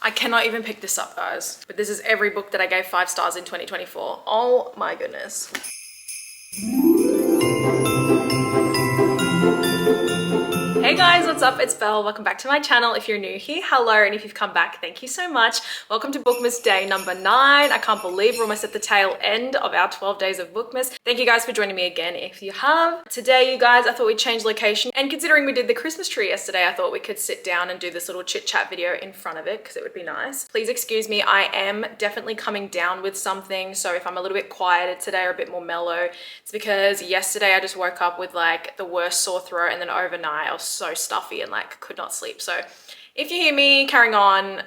I cannot even pick this up, guys. But this is every book that I gave 5 stars in 2024. Oh my goodness. Hey guys, what's up? It's Belle. Welcome back to my channel. If you're new here, hello, and if you've come back, thank you so much. Welcome to Bookmas day number 9. I can't believe we're almost at the tail end of our 12 days of Bookmas. Thank you guys for joining me again if you have. Today, you guys, I thought we'd change location, and considering we did the Christmas tree yesterday, I thought we could sit down and do this little chit chat video in front of it because it would be nice. Please excuse me, I am definitely coming down with something, so if I'm a little bit quieter today or a bit more mellow, it's because yesterday I just woke up with like the worst sore throat, and then overnight I was so stuffy and like could not sleep. So if you hear me carrying on,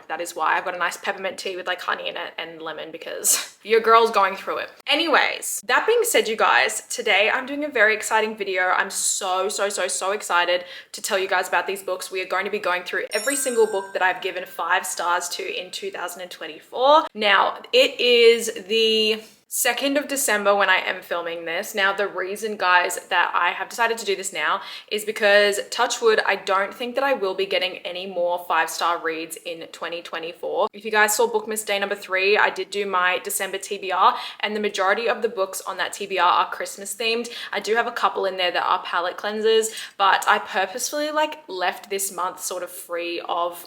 that is why. I've got a nice peppermint tea with like honey in it and lemon because your girl's going through it. Anyways, that being said, you guys, today I'm doing a very exciting video. I'm so excited to tell you guys about these books. We are going to be going through every single book that I've given 5 stars to in 2024. Now, it is the 2nd of December when I am filming this. Now, the reason, guys, that I have decided to do this now is because, touch wood, I don't think that I will be getting any more 5-star reads in 2024. If you guys saw Bookmas day number 3, I did do my December TBR, and the majority of the books on that TBR are Christmas themed. I do have a couple in there that are palette cleansers, but I purposefully like left this month sort of free of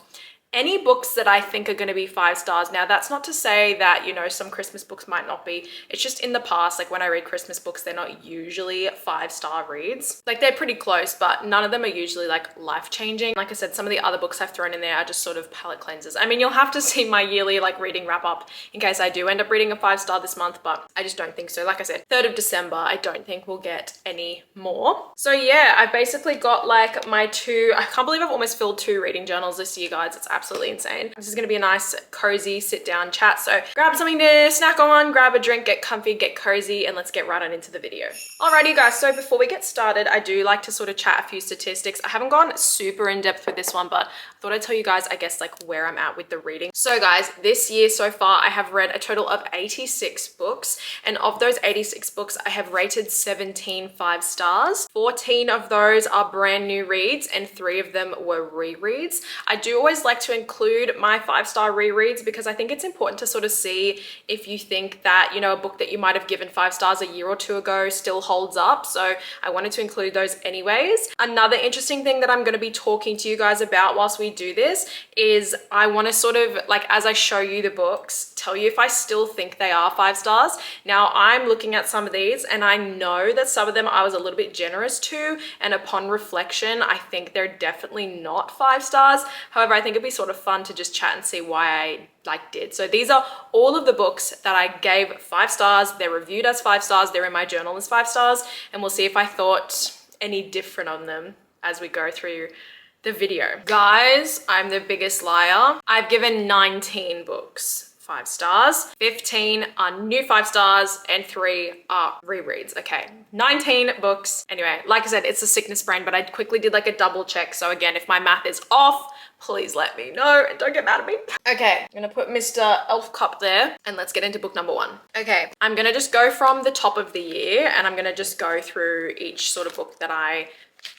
any books that I think are going to be 5 stars. Now, that's not to say that, you know, some Christmas books might not be. It's just in the past, like when I read Christmas books, they're not usually 5-star reads. Like they're pretty close, but none of them are usually like life-changing. Like I said, some of the other books I've thrown in there are just sort of palette cleansers. I mean, you'll have to see my yearly like reading wrap up in case I do end up reading a 5-star this month, but I just don't think so. Like I said, 3rd of December, I don't think we'll get any more. So yeah, I've basically got like my 2, I can't believe I've almost filled 2 reading journals this year, guys. It's absolutely insane. This is going to be a nice cozy sit down chat, so grab something to snack on, grab a drink, get comfy, get cozy, and let's get right on into the video. Alrighty guys, so before we get started, I do like to sort of chat a few statistics. I haven't gone super in depth with this one, but I thought I'd tell you guys, I guess, like where I'm at with the reading. So guys, this year so far I have read a total of 86 books, and of those 86 books I have rated 17 5 stars. 14 of those are brand new reads and 3 of them were rereads. I do always like to include my 5-star rereads because I think it's important to sort of see if you think that, you know, a book that you might have given 5 stars a year or 2 ago still holds up. So I wanted to include those anyways. Another interesting thing that I'm going to be talking to you guys about whilst we do this is I want to sort of like, as I show you the books, tell you if I still think they are 5 stars. Now, I'm looking at some of these and I know that some of them I was a little bit generous to, and upon reflection I think they're definitely not 5 stars. However, I think it'd be sort of fun to just chat and see why I did. So these are all of the books that I gave 5 stars. They're reviewed as 5 stars. They're in my journal as 5 stars, and we'll see if I thought any different on them as we go through the video. Guys, I'm the biggest liar. I've given 19 books 5 stars, 15 are new 5 stars, and 3 are rereads. Okay, 19 books. Anyway, like I said, it's a sickness brain, but I quickly did like a double check. So again, if my math is off, please let me know and don't get mad at me. Okay, I'm gonna put Mr. Elf Cup there and let's get into book number 1. Okay, I'm gonna just go from the top of the year and I'm gonna just go through each sort of book that I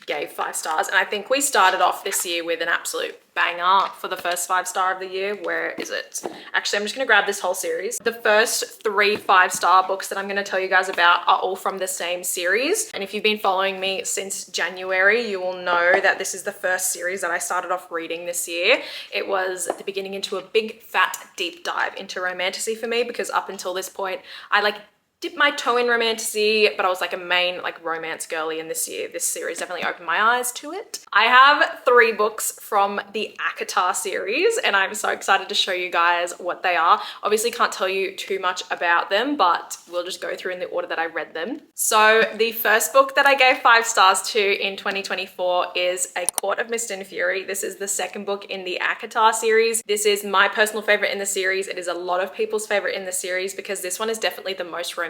gave 5 stars. And I think we started off this year with an absolute banger for the first 5-star of the year. Where is it? Actually, I'm just gonna grab this whole series. The first 3 5-star books that I'm gonna tell you guys about are all from the same series. And if you've been following me since January, you will know that this is the first series that I started off reading this year. It was the beginning into a big fat deep dive into romantasy for me, because up until this point, I like dipped my toe in romantasy, but I was like a main like romance girly, and this year this series definitely opened my eyes to it. I have 3 books from the ACOTAR series and I'm so excited to show you guys what they are. Obviously can't tell you too much about them, but we'll just go through in the order that I read them. So the first book that I gave 5 stars to in 2024 is A Court of Mist and Fury. This is the 2nd book in the ACOTAR series. This is my personal favorite in the series. It is a lot of people's favorite in the series because this one is definitely the most romantic.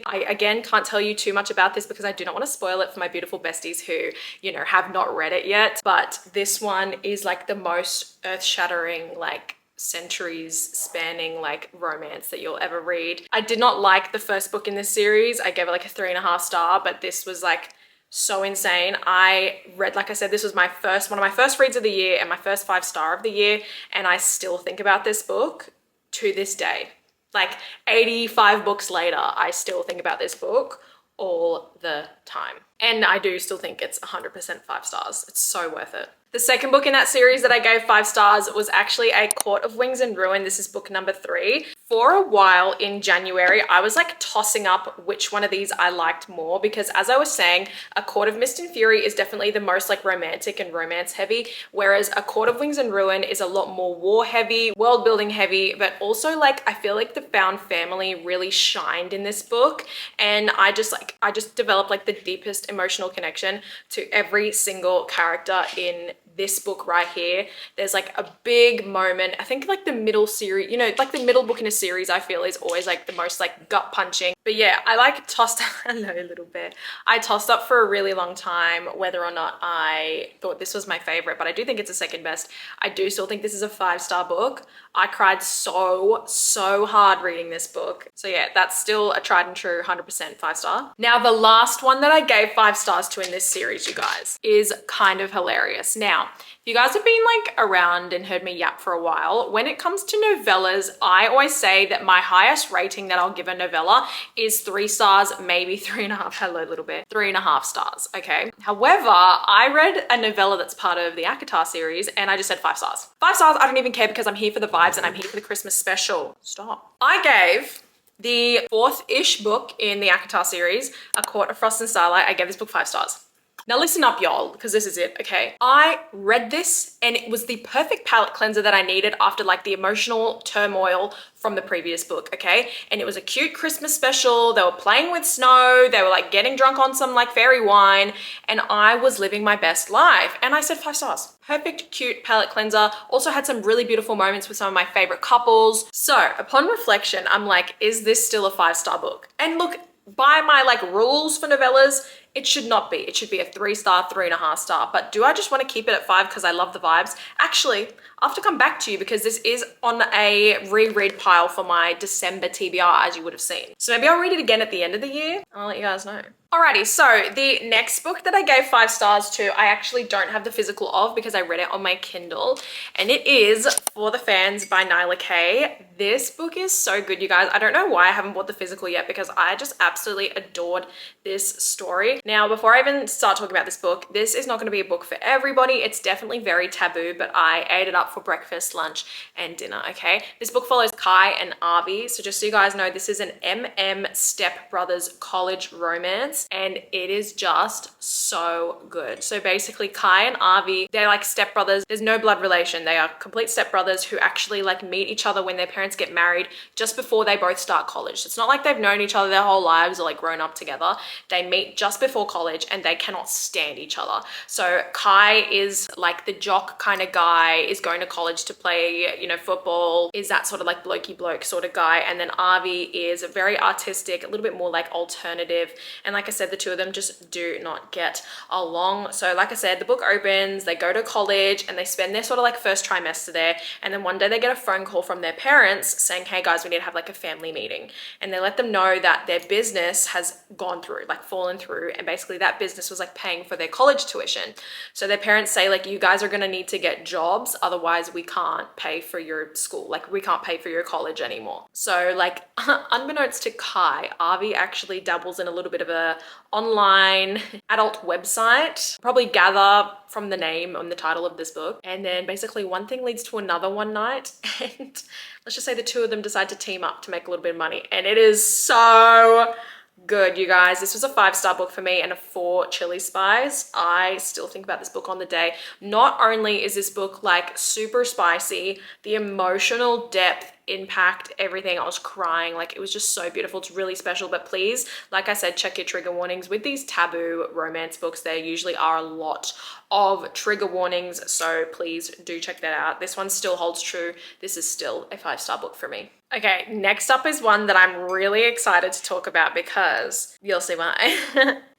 I again can't tell you too much about this because I do not want to spoil it for my beautiful besties who, you know, have not read it yet, but this one is like the most earth-shattering, like centuries spanning like romance that you'll ever read. I did not like the first book in this series. I gave it like a 3.5 star, but this was like so insane. I read, like I said, this was one of my first reads of the year and my first 5-star of the year, and I still think about this book to this day. Like 85 books later, I still think about this book all the time. And I do still think it's 100% 5 stars. It's so worth it. The second book in that series that I gave 5 stars was actually A Court of Wings and Ruin. This is book number 3. For a while in January, I was like tossing up which one of these I liked more, because as I was saying, A Court of Mist and Fury is definitely the most like romantic and romance heavy, whereas A Court of Wings and Ruin is a lot more war heavy, world building heavy, but also like I feel like the found family really shined in this book, and I just developed like the deepest emotional connection to every single character in this book right here. There's like a big moment. I think like the middle series, you know, like the middle book in a series, I feel is always like the most like gut punching. But yeah, I like tossed, hello little bear. I tossed up for a really long time whether or not I thought this was my favorite, but I do think it's a second best. I do still think this is a 5-star book. I cried so hard reading this book. So yeah, that's still a tried and true 100% 5-star. Now, the last one that I gave 5 stars to in this series, you guys, is Kind of Hilarious. Now, if you guys have been like around and heard me yap for a while, when it comes to novellas, I always say that my highest rating that I'll give a novella is 3 stars, maybe 3.5. Hello, little bit. 3.5 stars, okay? However, I read a novella that's part of the ACOTAR series and I just said 5 stars. 5 stars, I don't even care because I'm here for the vibes and I'm here for the Christmas special. Stop. I gave the 4th-ish book in the ACOTAR series, A Court of Frost and Starlight. I gave this book 5 stars. Now listen up, y'all, because this is it, okay? I read this and it was the perfect palate cleanser that I needed after like the emotional turmoil from the previous book, okay? And it was a cute Christmas special. They were playing with snow. They were like getting drunk on some like fairy wine, and I was living my best life. And I said 5 stars. Perfect, cute palate cleanser. Also had some really beautiful moments with some of my favorite couples. So upon reflection, I'm like, is this still a 5-star book? And look, by my like rules for novellas, it should not be. It should be a 3-star, 3.5 star. But do I just want to keep it at 5 because I love the vibes? Actually, I have to come back to you because this is on a reread pile for my December TBR, as you would have seen. So maybe I'll read it again at the end of the year and I'll let you guys know. Alrighty, so the next book that I gave 5 stars to, I actually don't have the physical of because I read it on my Kindle, and it is For the Fans by Nyla Kay. This book is so good, you guys. I don't know why I haven't bought the physical yet because I just absolutely adored this story. Now, before I even start talking about this book, this is not going to be a book for everybody. It's definitely very taboo, but I ate it up for breakfast, lunch, and dinner, okay? This book follows Kai and Avi. So just so you guys know, this is an stepbrothers college romance, and it is just so good. So basically, Kai and Avi, they're like stepbrothers. There's no blood relation. They are complete stepbrothers who actually like meet each other when their parents get married just before they both start college. So it's not like they've known each other their whole lives or like grown up together. They meet just before college and they cannot stand each other. So Kai is like the jock kind of guy, is going to college to play, you know, football, is that sort of like blokey bloke sort of guy. And then Avi is very artistic, a little bit more like alternative. And like I said, the two of them just do not get along. So like I said, the book opens, they go to college and they spend their sort of like first trimester there. And then one day they get a phone call from their parents saying, hey guys, we need to have like a family meeting. And they let them know that their business has gone through, like fallen through. And basically that business was like paying for their college tuition. So their parents say like, you guys are going to need to get jobs. Otherwise we can't pay for your school. Like we can't pay for your college anymore. So like unbeknownst to Kai, Avi actually dabbles in a little bit of a online adult website, probably gather from the name and the title of this book. And then basically one thing leads to another one night, and let's just say the two of them decide to team up to make a little bit of money. And it is so good, you guys. This was a 5-star book for me and a 4 chili spice. I still think about this book on the day. Not only is this book like super spicy, the emotional depth, impact, everything, I was crying. Like it was just so beautiful. It's really special. But please, like I said, check your trigger warnings. With these taboo romance books, there usually are a lot of trigger warnings, so please do check that out. This one still holds true. This is still a 5-star book for me. Okay, next up is one that I'm really excited to talk about because you'll see why.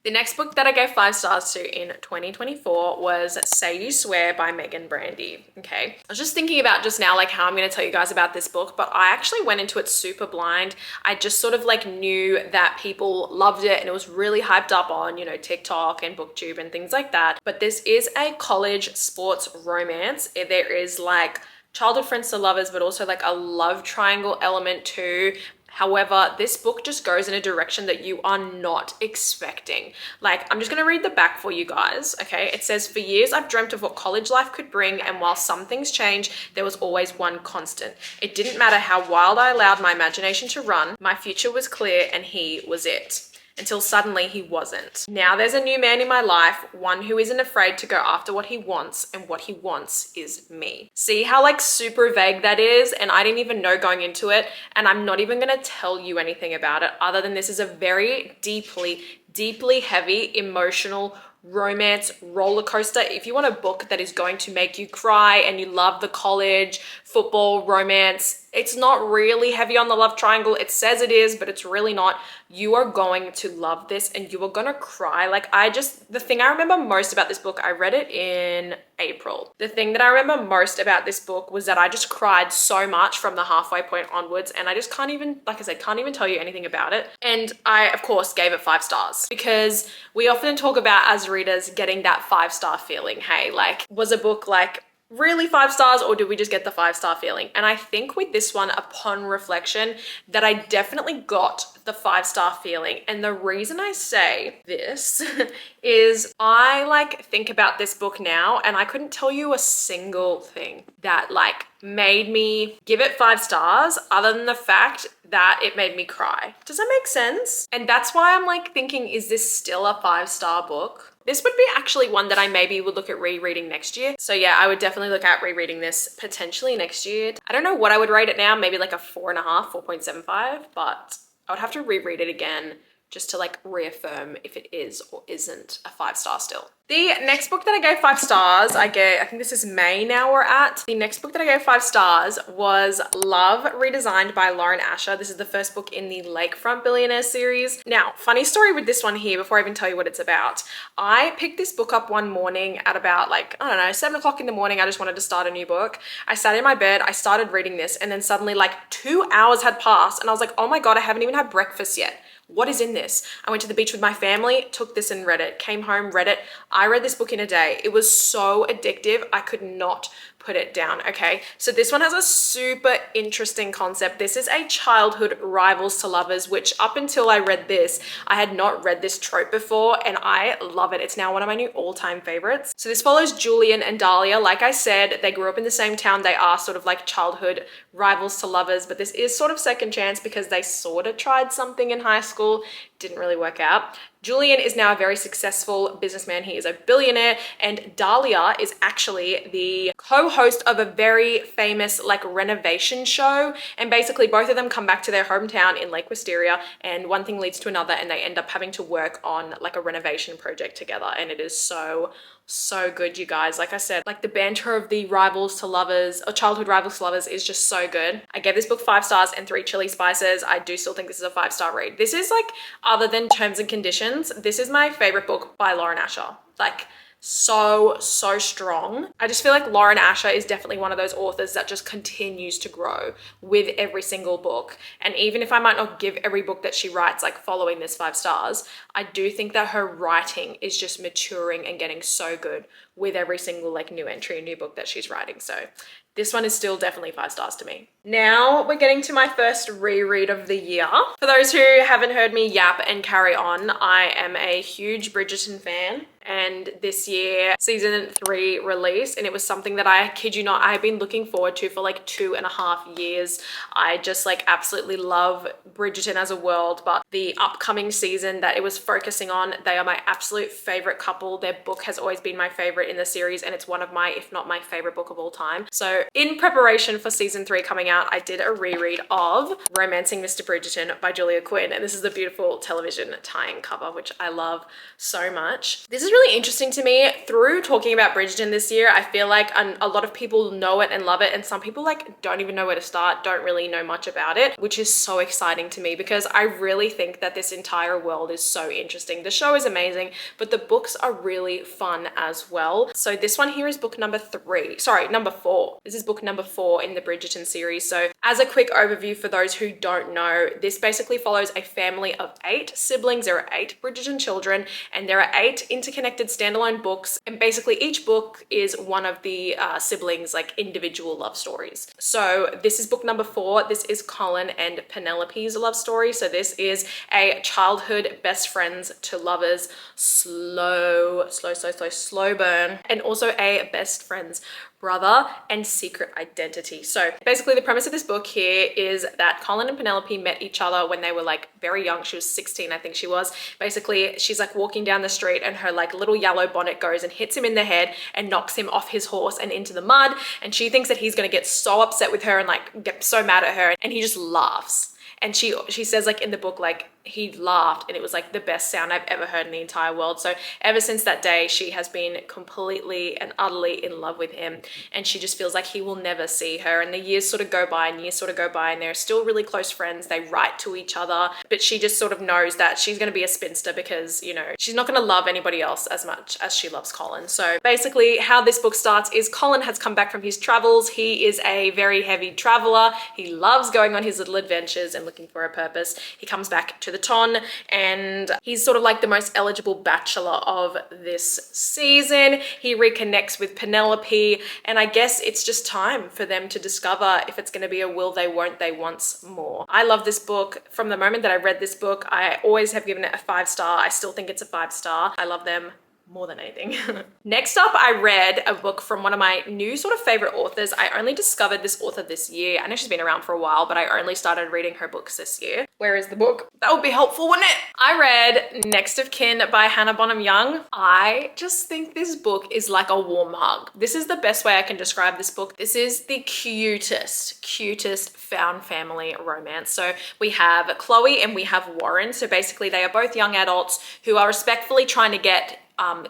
The next book that I gave 5 stars to in 2024 was Say You Swear by Megan Brandy. Okay. I was just thinking about just now, like how I'm going to tell you guys about this book, but I actually went into it super blind. I just sort of like knew that people loved it and it was really hyped up on, you know, TikTok and BookTube and things like that. But this is a college sports romance. There is like childhood friends to lovers, but also like a love triangle element too. However, this book just goes in a direction that you are not expecting. Like, I'm just going to read the back for you guys, okay? It says, "For years, I've dreamt of what college life could bring, and while some things change, there was always one constant. It didn't matter how wild I allowed my imagination to run, my future was clear, and he was it. Until suddenly he wasn't. Now there's a new man in my life, one who isn't afraid to go after what he wants, and what he wants is me." See how like super vague that is? And I didn't even know going into it, and I'm not even gonna tell you anything about it other than this is a very deeply heavy, emotional romance roller coaster. If you want a book that is going to make you cry and you love the college, football, romance, it's not really heavy on the love triangle. It says it is, but it's really not. You are going to love this and you are gonna cry. Like the thing I remember most about this book, I read it in April. The thing that I remember most about this book was that I just cried so much from the halfway point onwards, and I just can't even, like I said, can't even tell you anything about it. And I, of course, gave it 5 stars because we often talk about as readers getting that 5-star feeling. Hey, like, was a book like really 5 stars, or did we just get the 5-star feeling? And I think with this one, upon reflection, that I definitely got the 5-star feeling. And the reason I say this is I like think about this book now and I couldn't tell you a single thing that like made me give it 5 stars other than the fact that it made me cry. Does that make sense? And that's why I'm like thinking, is this still a 5-star book? This would be actually one that I maybe would look at rereading next year. So yeah, I would definitely look at rereading this potentially next year. I don't know what I would rate it now, maybe like a 4.5, 4.75, but I would have to reread it again just to like reaffirm if it is or isn't a 5-star still. The next book that I gave 5 stars, I think this is May now we're at. The next book that I gave 5 stars was Love, Redesigned by Lauren Asher. This is the first book in the Lakefront Billionaire series. Now, funny story with this one here before I even tell you what it's about. I picked this book up one morning at about like, I don't know, 7 o'clock in the morning. I just wanted to start a new book. I sat in my bed, I started reading this, and then suddenly like 2 hours had passed and I was like, oh my God, I haven't even had breakfast yet. What is in this? I went to the beach with my family, took this and read it, came home, read it. I read this book in a day. It was so addictive. I could not put it down, okay? So this one has a super interesting concept. This is a childhood rivals to lovers, which up until I read this, I had not read this trope before and I love it. It's now one of my new all-time favorites. So this follows Julian and Dahlia. Like I said, they grew up in the same town. They are sort of like childhood rivals to lovers, but this is sort of second chance because they sort of tried something in high school. Didn't really work out. Julian is now a very successful businessman. He is a billionaire, and Dahlia is actually the co-host of a very famous like renovation show. And basically both of them come back to their hometown in Lake Wisteria, and one thing leads to another and they end up having to work on like a renovation project together. And it is so good, you guys. Like I said, like the banter of the rivals to lovers or childhood rivals to lovers is just so good. I gave this book 5 stars and 3 chili spices. I do still think this is a 5-star read. This is like, other than Terms and Conditions, this is my favorite book by Lauren Asher. Like so strong. I just feel like Lauren Asher is definitely one of those authors that just continues to grow with every single book. And even if I might not give every book that she writes like following this 5 stars, I do think that her writing is just maturing and getting so good with every single like new entry, new book that she's writing. So this one is still definitely 5 stars to me. Now we're getting to my first reread of the year. For those who haven't heard me yap and carry on, I am a huge Bridgerton fan. And this year, season 3 released, and it was something that I kid you not, I have been looking forward to for like 2.5 years. I just like absolutely love Bridgerton as a world, but the upcoming season that it was focusing on, they are my absolute favorite couple. Their book has always been my favorite in the series, and it's one of my, if not my favorite book of all time. So in preparation for season 3 coming out, I did a reread of Romancing Mr. Bridgerton by Julia Quinn. And this is the beautiful television tie-in cover, which I love so much. This is really interesting to me. Through talking about Bridgerton this year, I feel like a lot of people know it and love it, and some people like don't even know where to start, don't really know much about it, which is so exciting to me because I really think that this entire world is so interesting. The show is amazing, but the books are really fun as well. So this one here is book number 4. This is book number 4 in the Bridgerton series. So as a quick overview for those who don't know, this basically follows a family of 8 siblings. There are 8 Bridgerton children, and there are 8 interconnected standalone books, and basically each book is one of the siblings like individual love stories. So this is book number 4. This is Colin and Penelope's love story. So this is a childhood best friends to lovers slow burn, and also a best friends brother and secret identity. So basically the premise of this book here is that Colin and Penelope met each other when they were like very young. She was 16, I think she was. Basically, she's like walking down the street and her like little yellow bonnet goes and hits him in the head and knocks him off his horse and into the mud. And she thinks that he's gonna get so upset with her and like get so mad at her, and he just laughs. And she says like in the book, like he laughed and it was like the best sound I've ever heard in the entire world. So ever since that day, she has been completely and utterly in love with him, and she just feels like he will never see her. And the years sort of go by and years sort of go by, and they're still really close friends. They write to each other, but she just sort of knows that she's going to be a spinster because, you know, she's not going to love anybody else as much as she loves Colin. So basically how this book starts is Colin has come back from his travels. He is a very heavy traveler. He loves going on his little adventures and looking for a purpose. He comes back to the Ton, and he's sort of like the most eligible bachelor of this season. He reconnects with Penelope, and I guess it's just time for them to discover if it's going to be a will they won't they once more. I love this book. From the moment that I read this book, I always have given it a 5-star. I still think it's a 5-star. I love them more than anything. Next up, I read a book from one of my new sort of favorite authors. I only discovered this author this year. I know she's been around for a while, but I only started reading her books this year. Where is the book? That would be helpful, wouldn't it? I read Next of Kin by Hannah Bonham Young. I just think this book is like a warm hug. This is the best way I can describe this book. This is the cutest found family romance. So we have Chloe and we have Warren. So basically they are both young adults who are respectfully trying to get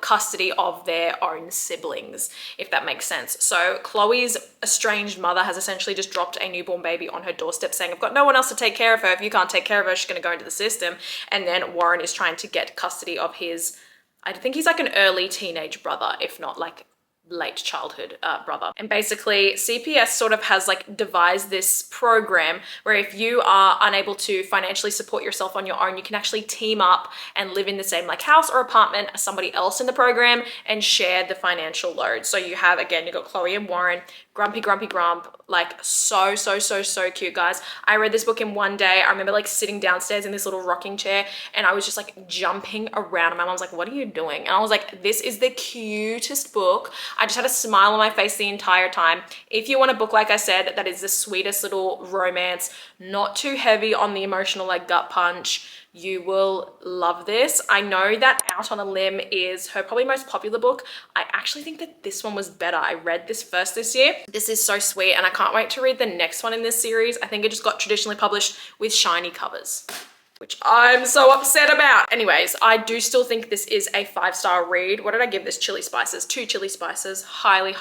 custody of their own siblings, if that makes sense. So Chloe's estranged mother has essentially just dropped a newborn baby on her doorstep saying, I've got no one else to take care of her. If you can't take care of her, she's gonna go into the system. And then Warren is trying to get custody of his, I think he's like an early teenage brother, if not like late childhood brother. And basically CPS sort of has like devised this program where if you are unable to financially support yourself on your own, you can actually team up and live in the same like house or apartment as somebody else in the program and share the financial load. So you have, again, you got Chloe and Warren, Grumpy Grump, like so cute, guys. I read this book in one day. I remember like sitting downstairs in this little rocking chair and I was just like jumping around. My mom was like, what are you doing? And I was like, this is the cutest book. I just had a smile on my face the entire time. If you want a book, like I said, that is the sweetest little romance, not too heavy on the emotional like gut punch, you will love this. I know that Out on a Limb is her probably most popular book. I actually think that this one was better. I read this first this year. This is so sweet and I can't wait to read the next one in this series. I think it just got traditionally published with shiny covers, which I'm so upset about. Anyways, I do still think this is a 5-star read. What did I give this? Chili Spices, 2 Chili Spices. Highly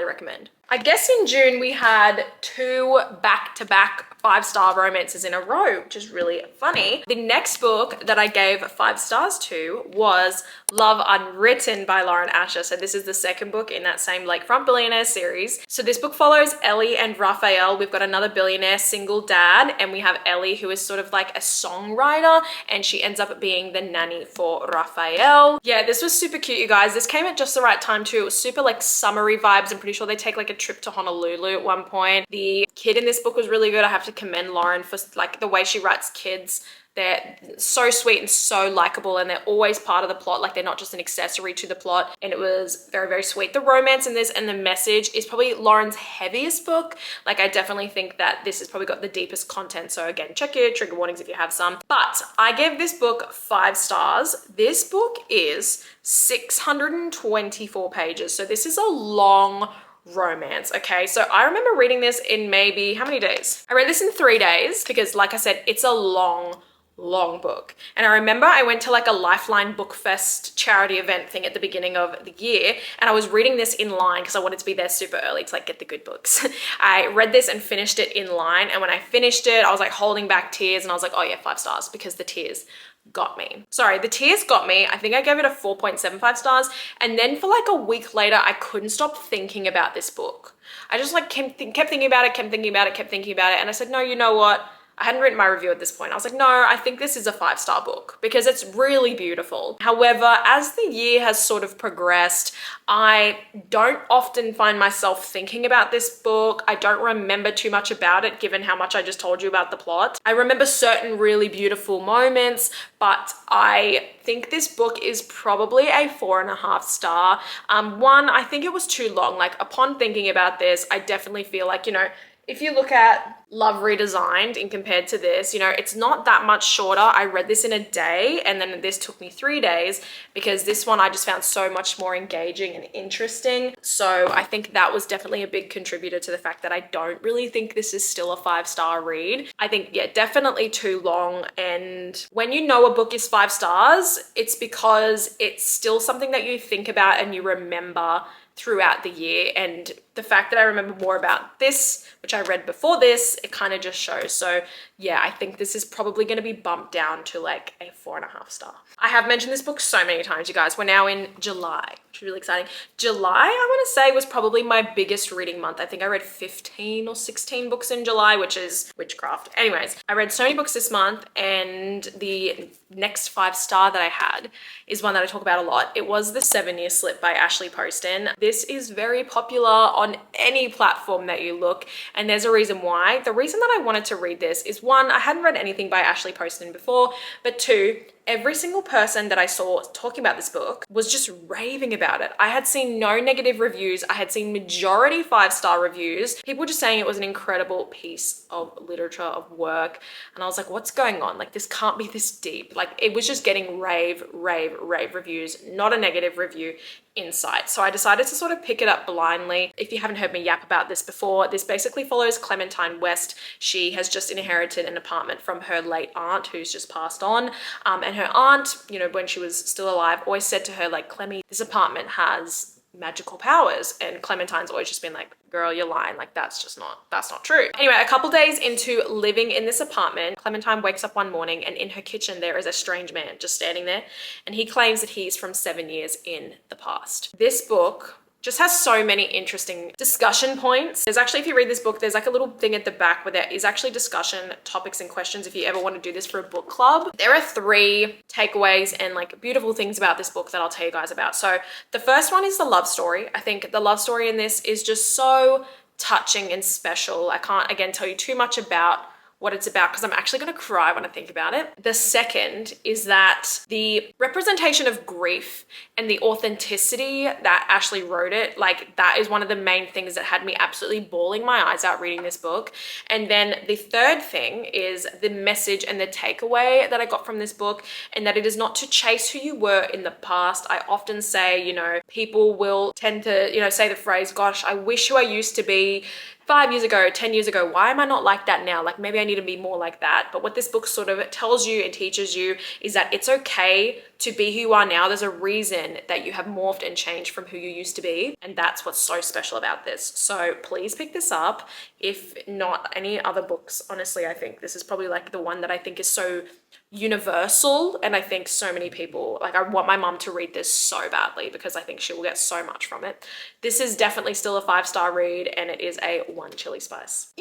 recommend. I guess in June we had 2 back-to-back 5-star romances in a row, which is really funny. The next book that I gave 5 stars to was Love Unwritten by Lauren Asher. So this is the second book in that same Lakefront Billionaire series. So this book follows Ellie and Raphael. We've got another billionaire single dad, and we have Ellie, who is sort of like a songwriter, and she ends up being the nanny for Raphael. Yeah, this was super cute, you guys. This came at just the right time too. It was super like summery vibes. I'm pretty sure they take like a trip to Honolulu at one point. The kid in this book was really good. I have to commend Lauren for like the way she writes kids. They're so sweet and so likable, and they're always part of the plot. Like they're not just an accessory to the plot. And it was very sweet. The romance in this and the message is probably Lauren's heaviest book. Like I definitely think that this has probably got the deepest content. So again, check your trigger warnings if you have some. But I gave this book 5 stars. This book is 624 pages. So this is a long romance. Okay, so I remember reading this in maybe how many days? I read this in 3 days because, like I said, it's a long book. And I remember I went to like a Lifeline Book Fest charity event thing at the beginning of the year, and I was reading this in line because I wanted to be there super early to like get the good books. I read this and finished it in line, and when I finished it, I was like holding back tears, and I was like, oh yeah, 5 stars, because the tears got me. Sorry, the tears got me. I think I gave it a 4.75 stars. And then for like a week later, I couldn't stop thinking about this book. I just like kept thinking about it, kept thinking about it. And I said, no, you know what? I hadn't written my review at this point. I was like, no, I think this is a 5-star book because it's really beautiful. However, as the year has sort of progressed, I don't often find myself thinking about this book. I don't remember too much about it, given how much I just told you about the plot. I remember certain really beautiful moments, but I think this book is probably a 4.5 star. One, I think it was too long. Like, upon thinking about this, I definitely feel like, you know, if you look at Love Redesigned and compared to this, you know, it's not that much shorter. I read this in a day, and then this took me 3 days because this one I just found so much more engaging and interesting. So I think that was definitely a big contributor to the fact that I don't really think this is still a 5-star read. I think, yeah, definitely too long. And when you know a book is 5 stars, it's because it's still something that you think about and you remember throughout the year. And the fact that I remember more about this, which I read before this, it kind of just shows. So yeah, I think this is probably going to be bumped down to like a 4.5 star. I have mentioned this book so many times, you guys. We're now in July, which is really exciting. July, I want to say, was probably my biggest reading month. I think I read 15 or 16 books in July, which is witchcraft. Anyways, I read so many books this month, and the next 5-star that I had is one that I talk about a lot. It was The 7-Year Slip by Ashley Poston. This is very popular on any platform that you look, and there's a reason why. The reason that I wanted to read this is, one, I hadn't read anything by Ashley Poston before, but two, every single person that I saw talking about this book was just raving about it. I had seen no negative reviews. I had seen majority 5-star reviews. People just saying it was an incredible piece of literature, of work. And I was like, what's going on? Like, this can't be this deep. Like, it was just getting rave reviews, not a negative review in sight. So I decided to sort of pick it up blindly. If you haven't heard me yap about this before, this basically follows Clementine West. She has just inherited an apartment from her late aunt who's just passed on. And her aunt, you know, when she was still alive, always said to her, like, Clemmy, this apartment has magical powers. And Clementine's always just been like, girl, you're lying. Like, that's not true. Anyway, a couple days into living in this apartment, Clementine wakes up one morning, and in her kitchen there is a strange man just standing there, and he claims that he's from 7 years in the past. This book just has so many interesting discussion points. There's actually, if you read this book, there's like a little thing at the back where there is actually discussion topics and questions if you ever want to do this for a book club. There are 3 takeaways and like beautiful things about this book that I'll tell you guys about. So the first one is the love story. I think the love story in this is just so touching and special. I can't, again, tell you too much about what it's about because I'm actually going to cry when I think about it. The second is that the representation of grief and the authenticity that Ashley wrote it, like, that is one of the main things that had me absolutely bawling my eyes out reading this book. And then the third thing is the message and the takeaway that I got from this book, and that it is not to chase who you were in the past. I often say, you know, people will tend to, you know, say the phrase, gosh, I wish who I used to be 5 years ago, 10 years ago. Why am I not like that now? Like, maybe I need to be more like that. But what this book sort of tells you and teaches you is that it's okay to be who you are now. There's a reason that you have morphed and changed from who you used to be. And that's what's so special about this. So please pick this up. If not any other books, honestly, I think this is probably like the one that I think is so universal. And I think so many people, like, I want my mom to read this so badly because I think she will get so much from it. This is definitely still a 5-star read, and it is a 1 chili spice.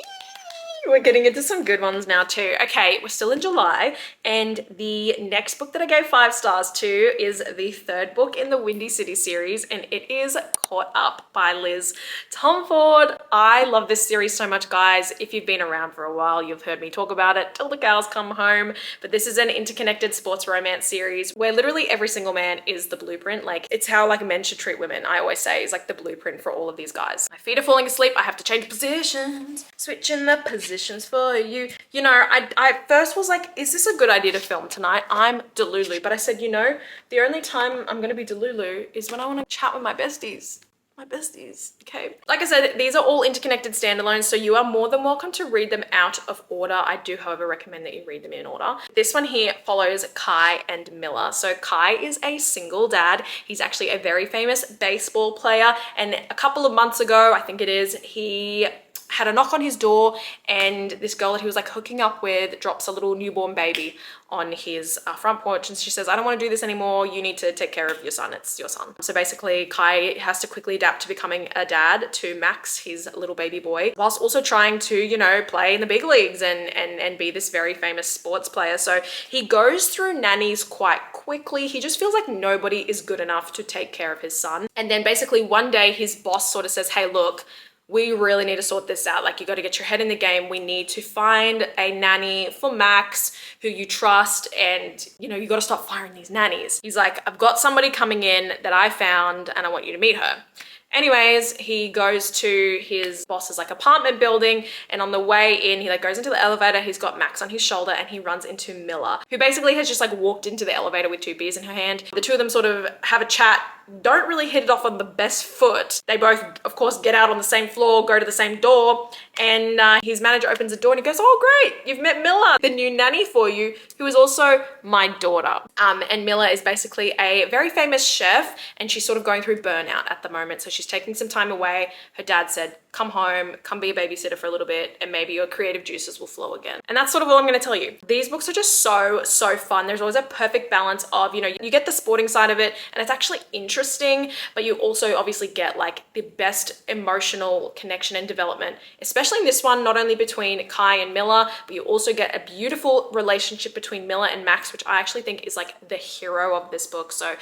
We're getting into some good ones now too. Okay, we're still in July, and the next book that I gave 5 stars to is the 3rd book in the Windy City series, and it is Caught Up by Liz Tomford. I love this series so much, guys. If you've been around for a while, you've heard me talk about it till the cows come home. But this is an interconnected sports romance series where literally every single man is the blueprint. Like, it's how like men should treat women, I always say, is like the blueprint for all of these guys. My feet are falling asleep. I have to change positions. Switching the positions for you. You know, I first was like, is this a good idea to film tonight? I'm Delulu. But I said, you know, the only time I'm going to be Delulu is when I want to chat with my besties. my besties. Okay. Like I said, these are all interconnected standalones, so you are more than welcome to read them out of order. I do, however, recommend that you read them in order. This one here follows Kai and Miller. So Kai is a single dad. He's actually a very famous baseball player. And a couple of months ago, I think it is, he had a knock on his door, and this girl that he was like hooking up with drops a little newborn baby on his front porch, and she says, I don't want to do this anymore, you need to take care of your son, it's your son. So basically Kai has to quickly adapt to becoming a dad to Max, his little baby boy, whilst also trying to, you know, play in the big leagues and be this very famous sports player. So he goes through nannies quite quickly. He just feels like nobody is good enough to take care of his son. And then basically one day his boss sort of says, hey, look, we really need to sort this out. Like, you got to get your head in the game. We need to find a nanny for Max who you trust, and you know, you got to stop firing these nannies. He's like, I've got somebody coming in that I found and I want you to meet her. Anyways, he goes to his boss's like apartment building, and on the way in, he like goes into the elevator. He's got Max on his shoulder, and he runs into Miller, who basically has just like walked into the elevator with 2 beers in her hand. The two of them sort of have a chat, don't really hit it off on the best foot. They both, of course, get out on the same floor, go to the same door, and his manager opens the door and he goes, oh great, you've met Miller, the new nanny for you, who is also my daughter. And Miller is basically a very famous chef, and she's sort of going through burnout at the moment, so she's taking some time away. Her dad said, come home, come be a babysitter for a little bit, and maybe your creative juices will flow again. And that's sort of all I'm going to tell you. These books are just so fun. There's always a perfect balance of, you know, you get the sporting side of it, and it's actually interesting, but you also obviously get like the best emotional connection and development, especially in this one, not only between Kai and Miller, but you also get a beautiful relationship between Miller and Max, which I actually think is like the hero of this book. So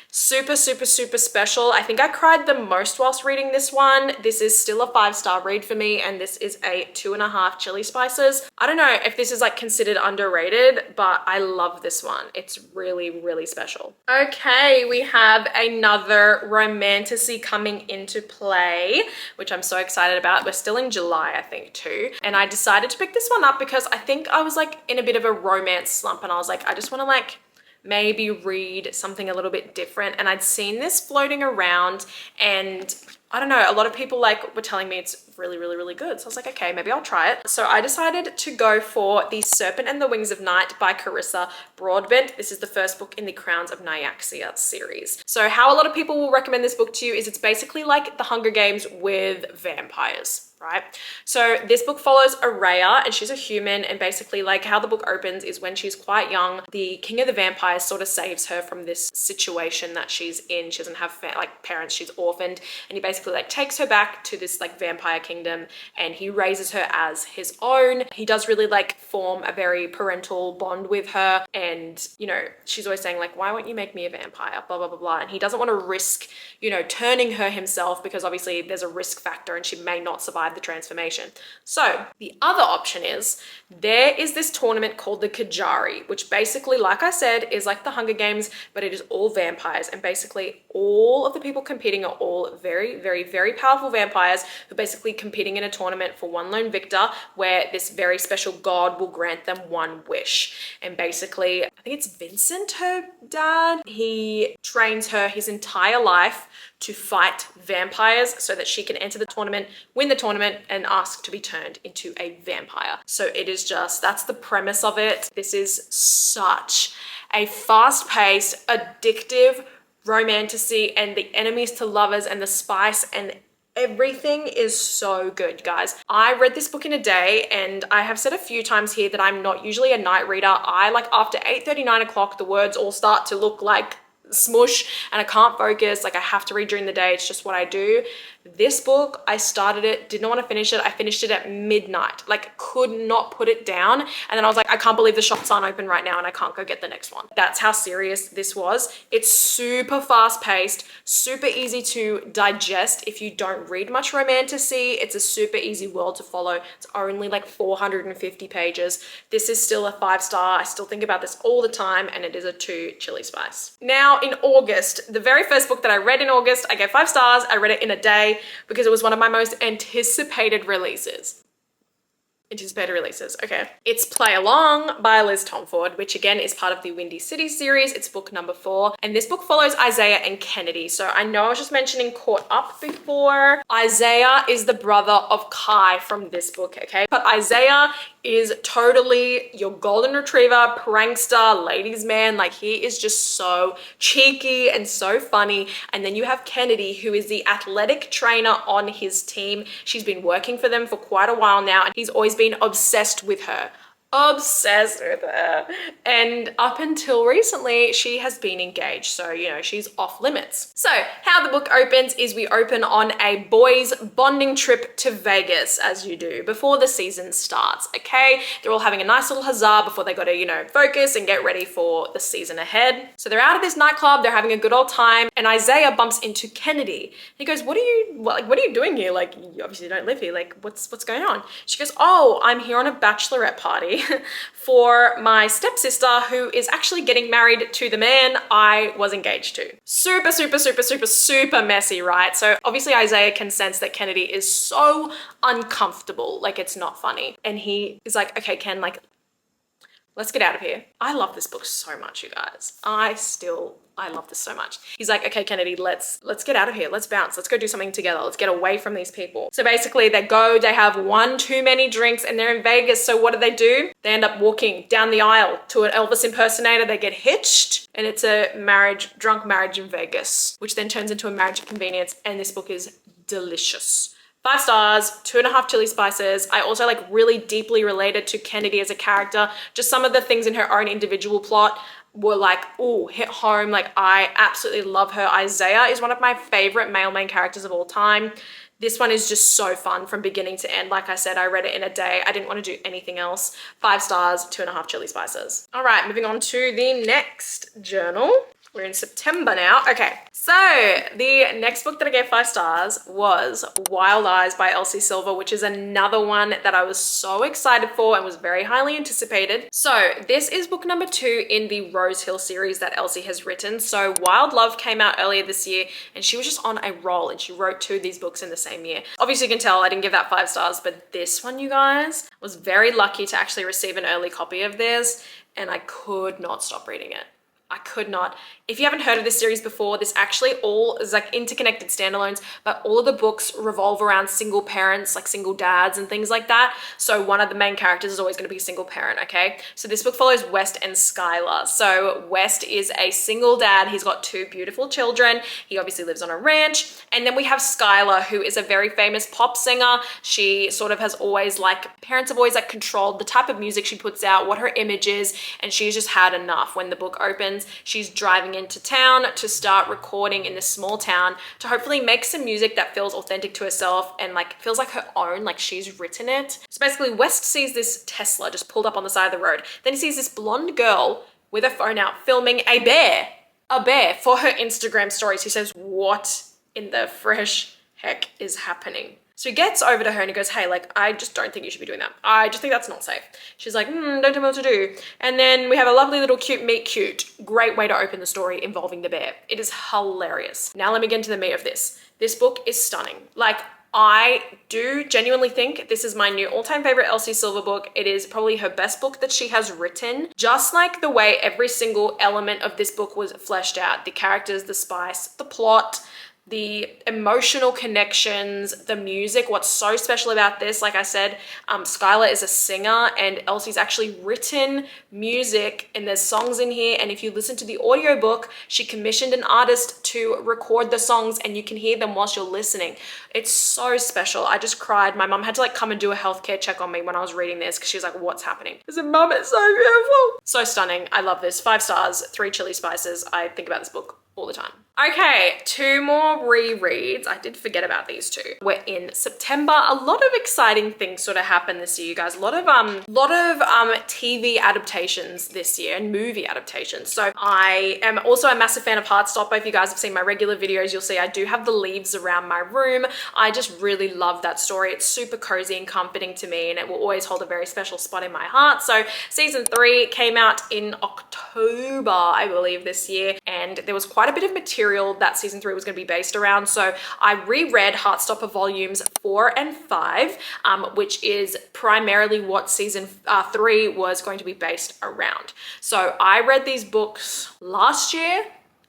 super special. I think I cried the most whilst reading this one. This is still a 5-star read for me, and this is a 2.5 chili spices. I don't know if this is like considered underrated, but I love this one. It's really special. Okay, we have another romantasy coming into play, which I'm so excited about. We're still in July, I think, too. And I decided to pick this one up because I think I was like in a bit of a romance slump, and I was like, I just want to like maybe read something a little bit different. And I'd seen this floating around, and I don't know, a lot of people like were telling me it's really good. So I was like, okay, maybe I'll try it. So I decided to go for The Serpent and the Wings of Night by Carissa Broadbent. This is the first book in the Crowns of Nyaxia series. So how a lot of people will recommend this book to you is it's basically like The Hunger Games with vampires, right? So this book follows Araya, and she's a human, and basically like how the book opens is when she's quite young, the king of the vampires sort of saves her from this situation that she's in. She doesn't have like parents, she's orphaned, and he basically like takes her back to this like vampire kingdom, and he raises her as his own. He does really like form a very parental bond with her, and you know, she's always saying like, why won't you make me a vampire, blah blah blah blah, and he doesn't want to risk, you know, turning her himself, because obviously there's a risk factor and she may not survive the transformation. So the other option is there is this tournament called the Kajari, which basically, like I said, is like the Hunger Games, but it is all vampires, and basically all of the people competing are all very powerful vampires who are basically competing in a tournament for one lone victor, where this very special god will grant them one wish. And basically, I think it's Vincent, her dad, he trains her his entire life to fight vampires so that she can enter the tournament, win the tournament, and ask to be turned into a vampire. So it is just, that's the premise of it. This is such a fast-paced, addictive romantasy, and the enemies to lovers and the spice and everything is so good, guys. I read this book in a day, and I have said a few times here that I'm not usually a night reader. I like after 8:30, 9 o'clock, the words all start to look like smush and I can't focus. Like, I have to read during the day. It's just what I do. This book, I started it, didn't want to finish it. I finished it at midnight, like could not put it down. And then I was like, I can't believe the shops aren't open right now and I can't go get the next one. That's how serious this was. It's super fast paced, super easy to digest. If you don't read much romantasy, it's a super easy world to follow. It's only like 450 pages. This is still a 5-star. I still think about this all the time, and it is a 2 chili spice. Now in August, the very first book that I read in August, I gave 5 stars. I read it in a day because it was one of my most anticipated releases. anticipated releases. Okay. It's Play Along by Liz Tomford, which again is part of the Windy City series. It's book number 4. And this book follows Isaiah and Kennedy. So I know I was just mentioning Caught Up before. Isaiah is the brother of Kai from this book, okay? But Isaiah is totally your golden retriever, prankster, ladies man. Like, he is just so cheeky and so funny. And then you have Kennedy, who is the athletic trainer on his team. She's been working for them for quite a while now, and he's always been obsessed with her. Obsessed with her. And up until recently, she has been engaged. So, you know, she's off limits. So how the book opens is we open on a boys' bonding trip to Vegas, as you do before the season starts, okay? They're all having a nice little huzzah before they got to, you know, focus and get ready for the season ahead. So they're out of this nightclub, they're having a good old time, and Isaiah bumps into Kennedy. He goes, what are you doing here? Like, you obviously don't live here. Like, what's going on? She goes, oh, I'm here on a bachelorette party for my stepsister, who is actually getting married to the man I was engaged to. Super, super, super, super, super messy, right? So obviously Isaiah can sense that Kennedy is so uncomfortable, like it's not funny. And he is like, okay, Ken, like, let's get out of here. I love this book so much, you guys. I love this so much. He's like, okay, Kennedy, let's get out of here. Let's bounce. Let's go do something together. Let's get away from these people. So basically they have one too many drinks and they're in Vegas. So what do? They end up walking down the aisle to an Elvis impersonator. They get hitched, and it's a drunk marriage in Vegas, which then turns into a marriage of convenience. And this book is delicious. 5 stars, 2.5 chili spices. I also like really deeply related to Kennedy as a character. Just some of the things in her own individual plot were like, ooh, hit home. Like, I absolutely love her. Isaiah is one of my favorite male main characters of all time. This one is just so fun from beginning to end. Like I said, I read it in a day. I didn't want to do anything else. 5 stars, 2.5 chili spices. All right, moving on to the next journal. We're in September now. Okay, so the next book that I gave 5 stars was Wild Eyes by Elsie Silver, which is another one that I was so excited for and was very highly anticipated. So this is book number 2 in the Rose Hill series that Elsie has written. So Wild Love came out earlier this year, and she was just on a roll, and she wrote 2 of these books in the same year. Obviously you can tell I didn't give that 5 stars, but this one, you guys, was very lucky to actually receive an early copy of this, and I could not stop reading it. I could not. If you haven't heard of this series before, this actually all is like interconnected standalones, but all of the books revolve around single parents, like single dads and things like that. So one of the main characters is always going to be a single parent, okay? So this book follows West and Skylar. So West is a single dad. He's got 2 beautiful children. He obviously lives on a ranch. And then we have Skylar, who is a very famous pop singer. She sort of has always parents have always controlled the type of music she puts out, what her image is, and she's just had enough. When the book opens, she's driving into town to start recording in this small town to hopefully make some music that feels authentic to herself and feels like her own, like she's written it. So basically West sees this Tesla just pulled up on the side of the road. Then he sees this blonde girl with her phone out filming a bear for her Instagram stories. He says, what in the fresh heck is happening? So he gets over to her and he goes, hey, I just don't think you should be doing that. I just think that's not safe. She's like, don't tell me what to do. And then we have a lovely little cute meet cute. Great way to open the story involving the bear. It is hilarious. Now let me get into the meat of this. This book is stunning. I do genuinely think this is my new all-time favorite Elsie Silver book. It is probably her best book that she has written. Just like the way every single element of this book was fleshed out. The characters, the spice, the plot, the emotional connections, the music. What's so special about this, like I said, Skylar is a singer and Elsie's actually written music and there's songs in here. And if you listen to the audiobook, she commissioned an artist to record the songs and you can hear them whilst you're listening. It's so special. I just cried. My mom had to come and do a healthcare check on me when I was reading this because she was like, what's happening? I said, Mom, it's so beautiful. So stunning. I love this. 5 stars, 3 chili spices. I think about this book all the time. Okay, 2 more rereads. I did forget about these 2. We're in September. A lot of exciting things sort of happened this year, you guys. A lot of TV adaptations this year and movie adaptations. So I am also a massive fan of Heartstopper. If you guys have seen my regular videos, you'll see I do have the leaves around my room. I just really love that story. It's super cozy and comforting to me, and it will always hold a very special spot in my heart. So season 3 came out in October, I believe, this year, and there was quite a bit of material material that season 3 was going to be based around. So I reread Heartstopper volumes 4 and 5, which is primarily what season 3 was going to be based around. So I read these books last year,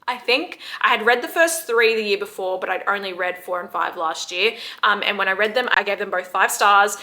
I think. I had read the first 3 the year before, but I'd only read 4 and 5 last year. And when I read them, I gave them both 5 stars.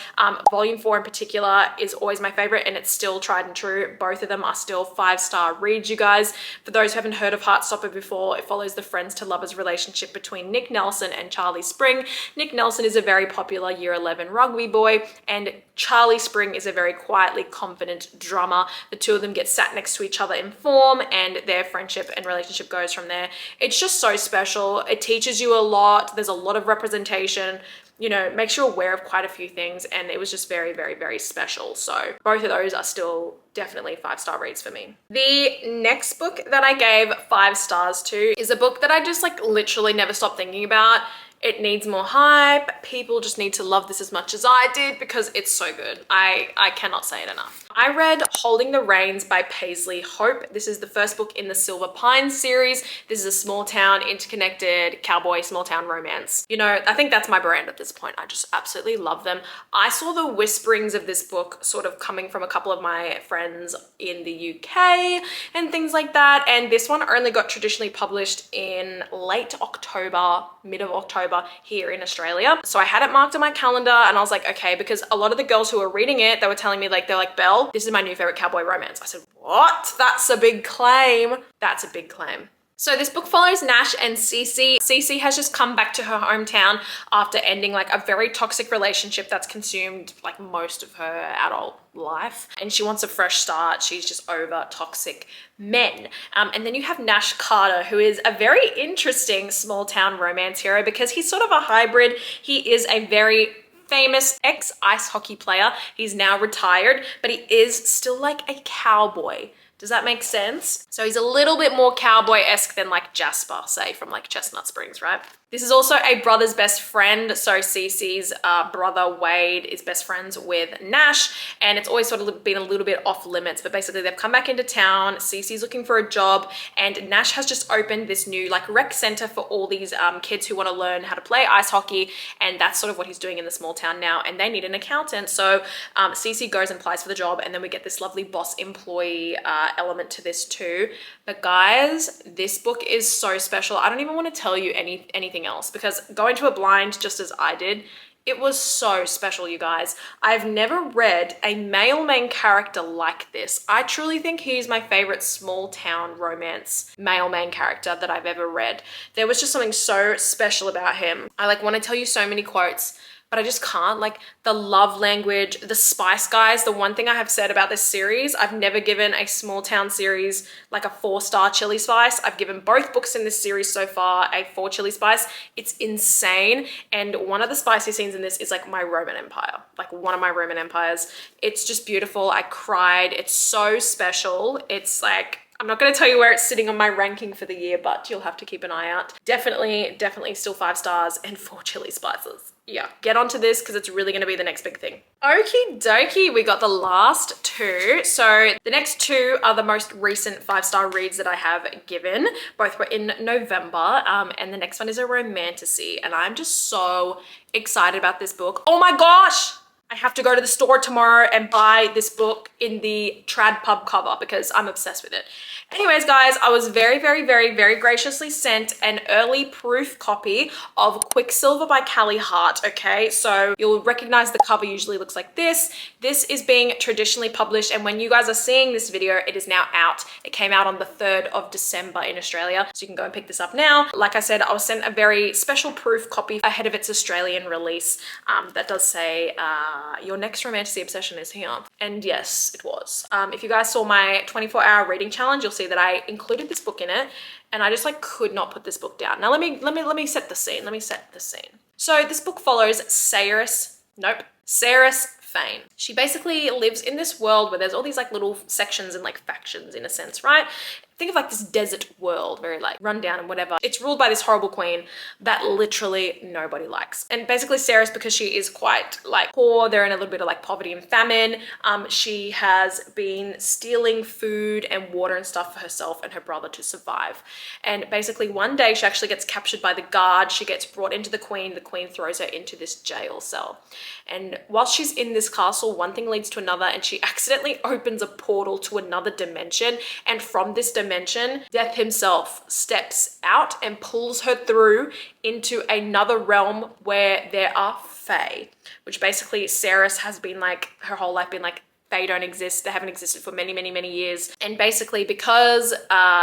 Volume 4 in particular is always my favorite, and it's still tried and true. Both of them are still 5-star reads, you guys. For those who haven't heard of Heartstopper before, it follows the friends to lovers relationship between Nick Nelson and Charlie Spring. Nick Nelson is a very popular year 11 rugby boy, and Charlie Spring is a very quietly confident drummer. The two of them get sat next to each other in form, and their friendship and relationship goes from there. It's just so special. It teaches you a lot. There's a lot of representation, you know, makes you aware of quite a few things, and it was just very, very, very special. So both of those are still definitely 5-star reads for me. The next book that I gave 5 stars to is a book that I just like literally never stopped thinking about. It needs more hype. People just need to love this as much as I did because it's so good. I cannot say it enough. I read Holding the Reins by Paisley Hope. This is the first book in the Silver Pines series. This is a small town, interconnected cowboy, small town romance. You know, I think that's my brand at this point. I just absolutely love them. I saw the whisperings of this book sort of coming from a couple of my friends in the UK and things like that. And this one only got traditionally published in late October, mid of October here in Australia. So I had it marked on my calendar, and I was like, okay, because a lot of the girls who were reading it, they were telling me like, they're like, Belle, this is my new favorite cowboy romance. I said, what? That's a big claim. That's a big claim. So this book follows Nash and Cece. Cece has just come back to her hometown after ending like a very toxic relationship that's consumed like most of her adult life, and she wants a fresh start. She's just over toxic men. And then you have Nash Carter, who is a very interesting small town romance hero because he's sort of a hybrid. He is a very famous ex-ice hockey player. He's now retired, but he is still like a cowboy. Does that make sense? So he's a little bit more cowboy-esque than like Jasper, say, from like Chestnut Springs, right? This is also a brother's best friend. So Cece's brother Wade is best friends with Nash, and it's always sort of been a little bit off limits, but basically they've come back into town. Cece's looking for a job, and Nash has just opened this new like rec center for all these kids who want to learn how to play ice hockey, and that's sort of what he's doing in the small town now, and they need an accountant. So Cece goes and applies for the job, and then we get this lovely boss employee element to this too. But guys, this book is so special. I don't even want to tell you anything else, because going to it blind just as I did, it was so special, you guys. I've never read a male main character like this. I truly think he's my favorite small town romance male main character that I've ever read. There was just something so special about him. I like want to tell you so many quotes, but I just can't. Like the love language, the spice guys. The one thing I have said about this series, I've never given a small town series like a 4-star chili spice. I've given both books in this series so far a 4 chili spice. It's insane. And one of the spicy scenes in this is like my Roman Empire, like one of my Roman empires. It's just beautiful. I cried. It's so special. It's like, I'm not going to tell you where it's sitting on my ranking for the year, but you'll have to keep an eye out. Definitely still 5 stars and 4 chili spices. Yeah, get onto this because it's really going to be the next big thing. Okie dokie, we got the last 2. So the next 2 are the most recent 5-star reads that I have given. Both were in November, and the next one is a romantasy, and I'm just so excited about this book. Oh my gosh! I have to go to the store tomorrow and buy this book in the trad pub cover because I'm obsessed with it. Anyways, guys, I was very graciously sent an early proof copy of Quicksilver by Callie Hart, okay? So you'll recognize the cover usually looks like this. This is being traditionally published, and when you guys are seeing this video, it is now out. It came out on the 3rd of December in Australia, so you can go and pick this up now. Like I said, I was sent a very special proof copy ahead of its Australian release that does say, your next romantasy obsession is here. And yes, it was. If you guys saw my 24-hour reading challenge, you'll see that I included this book in it, and I just like could not put this book down. Now let me set the scene. Let me set the scene. So this book follows Saris Fane. She basically lives in this world where there's all these like little sections and like factions in a sense, right? think of like this desert world, very like run down and whatever. It's ruled by this horrible queen that literally nobody likes. And basically Sarah's, because she is quite like poor, they're in a little bit of like poverty and famine. She has been stealing food and water and stuff for herself and her brother to survive. And basically one day she actually gets captured by the guard. She gets brought into the queen throws her into this jail cell. And while she's in this castle, one thing leads to another, and she accidentally opens a portal to another dimension. And from this dimension, Death himself steps out and pulls her through into another realm where there are Fae, which basically Sarah has been like, her whole life been like, they don't exist. They haven't existed for many, many, many years. And basically because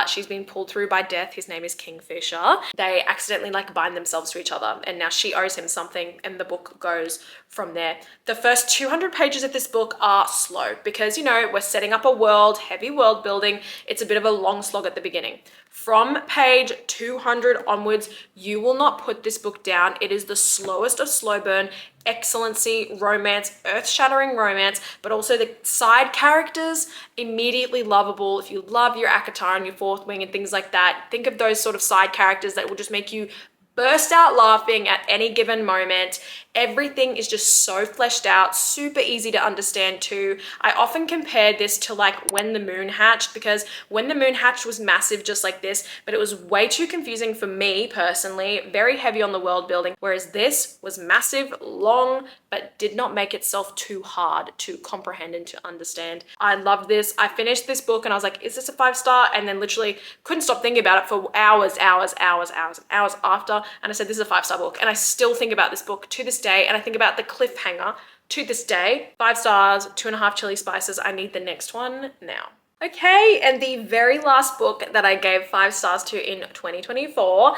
she's been pulled through by Death, his name is Kingfisher, they accidentally like bind themselves to each other. And now she owes him something, and the book goes from there. The first 200 pages of this book are slow because, you know, we're setting up a world, heavy world building. It's a bit of a long slog at the beginning. From page 200 onwards, you will not put this book down. It is the slowest of slow burn. Excellency, romance, earth-shattering romance, but also the side characters, immediately lovable. If you love your Akatar and your Fourth Wing and things like that, think of those sort of side characters that will just make you burst out laughing at any given moment. Everything is just so fleshed out, super easy to understand too. I often compare this to like When the Moon Hatched, because When the Moon Hatched was massive just like this, but it was way too confusing for me personally, very heavy on the world building, whereas this was massive, long, but did not make itself too hard to comprehend and to understand. I loved this. I finished this book and I was like, is this a 5-star? And then literally couldn't stop thinking about it for hours after. And I said, this is a 5-star book. And I still think about this book to this day. And I think about the cliffhanger to this day. 5 stars, 2.5 chili spices. I need the next one now. Okay, and the very last book that I gave 5 stars to in 2024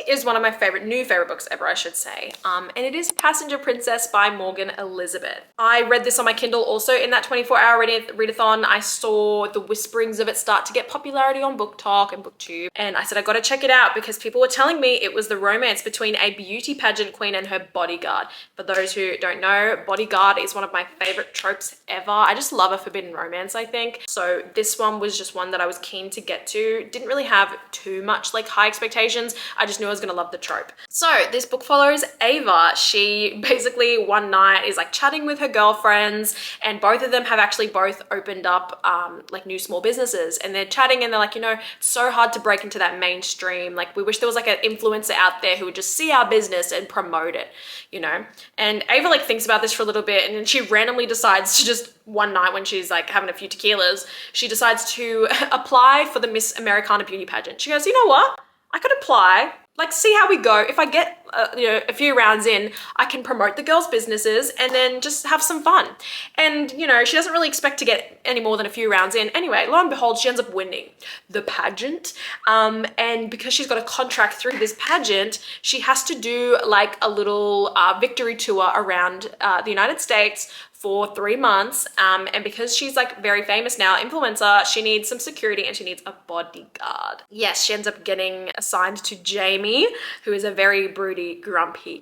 is one of my new favorite books ever, I should say. And it is Passenger Princess by Morgan Elizabeth. I read this on my Kindle also in that 24-hour readathon. I saw the whisperings of it start to get popularity on Book Talk and BookTube. And I said, I gotta check it out because people were telling me it was the romance between a beauty pageant queen and her bodyguard. For those who don't know, bodyguard is one of my favorite tropes ever. I just love a forbidden romance, I think. So this one was just one that I was keen to get to. Didn't really have too much like high expectations. I just knew I was gonna love the trope. So this book follows Ava. She basically one night is like chatting with her girlfriends, and both of them have actually both opened up like new small businesses, and they're chatting and they're like, you know, it's so hard to break into that mainstream. Like we wish there was like an influencer out there who would just see our business and promote it, you know? And Ava like thinks about this for a little bit, and then she randomly decides to just one night when she's like having a few tequilas, she decides to apply for the Miss Americana beauty pageant. She goes, you know what? I could apply, like see how we go. If I get you know, a few rounds in, I can promote the girls' businesses and then just have some fun. And you know, she doesn't really expect to get any more than a few rounds in. Anyway, lo and behold, she ends up winning the pageant. And because she's got a contract through this pageant, she has to do like a little victory tour around the United States for 3 months. And because she's like very famous now, influencer, she needs some security and she needs a bodyguard. Yes, she ends up getting assigned to Jamie, who is a very broody, grumpy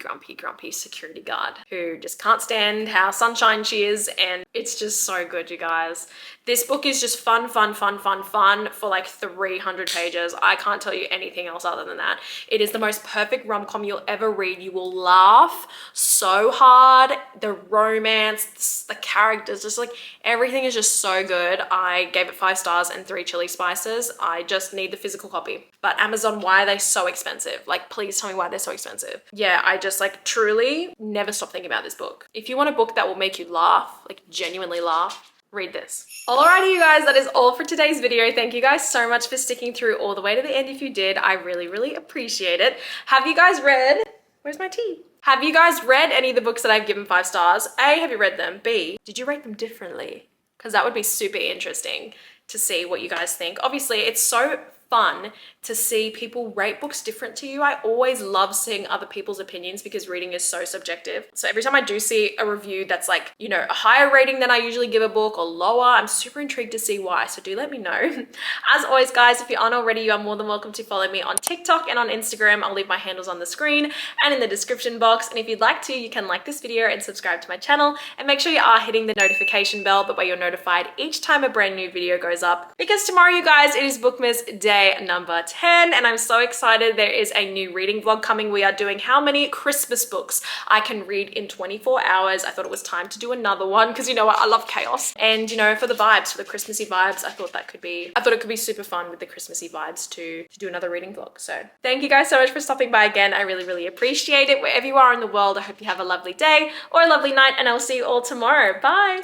security guard who just can't stand how sunshine she is. And it's just so good, you guys. This book is just fun for like 300 pages. I can't tell you anything else other than that. It is the most perfect rom-com you'll ever read. You will laugh so hard. The romance, the characters, just like everything is just so good. I gave it 5 stars and 3 chili spices. I just need the physical copy. But Amazon, why are they so expensive? Like, please tell me why they're so expensive. Yeah, I just like truly never stop thinking about this book. If you want a book that will make you laugh, like genuinely laugh, read this. Alrighty, you guys, that is all for today's video. Thank you guys so much for sticking through all the way to the end. If you did, I really appreciate it. Have you guys read, where's my tea? Have you guys read any of the books that I've given 5 stars? A, have you read them? B, did you rate them differently? Because that would be super interesting to see what you guys think. Obviously, it's so fun to see people rate books different to you. I always love seeing other people's opinions because reading is so subjective. So every time I do see a review that's like, you know, a higher rating than I usually give a book or lower, I'm super intrigued to see why. So do let me know. As always, guys, if you aren't already, you are more than welcome to follow me on TikTok and on Instagram. I'll leave my handles on the screen and in the description box. And if you'd like to, you can like this video and subscribe to my channel, and make sure you are hitting the notification bell, that way you're notified each time a brand new video goes up. Because tomorrow, you guys, it is Bookmas day number 10, and I'm so excited. There is a new reading vlog coming. We are doing how many Christmas books I can read in 24 hours. I thought it was time to do another one because, you know what, I love chaos. And, you know, for the vibes, for the Christmassy vibes, I thought it could be super fun with the Christmassy vibes to do another reading vlog. So thank you guys so much for stopping by again. I really, really appreciate it. Wherever you are in the world, I hope you have a lovely day or a lovely night, and I'll see you all tomorrow. Bye.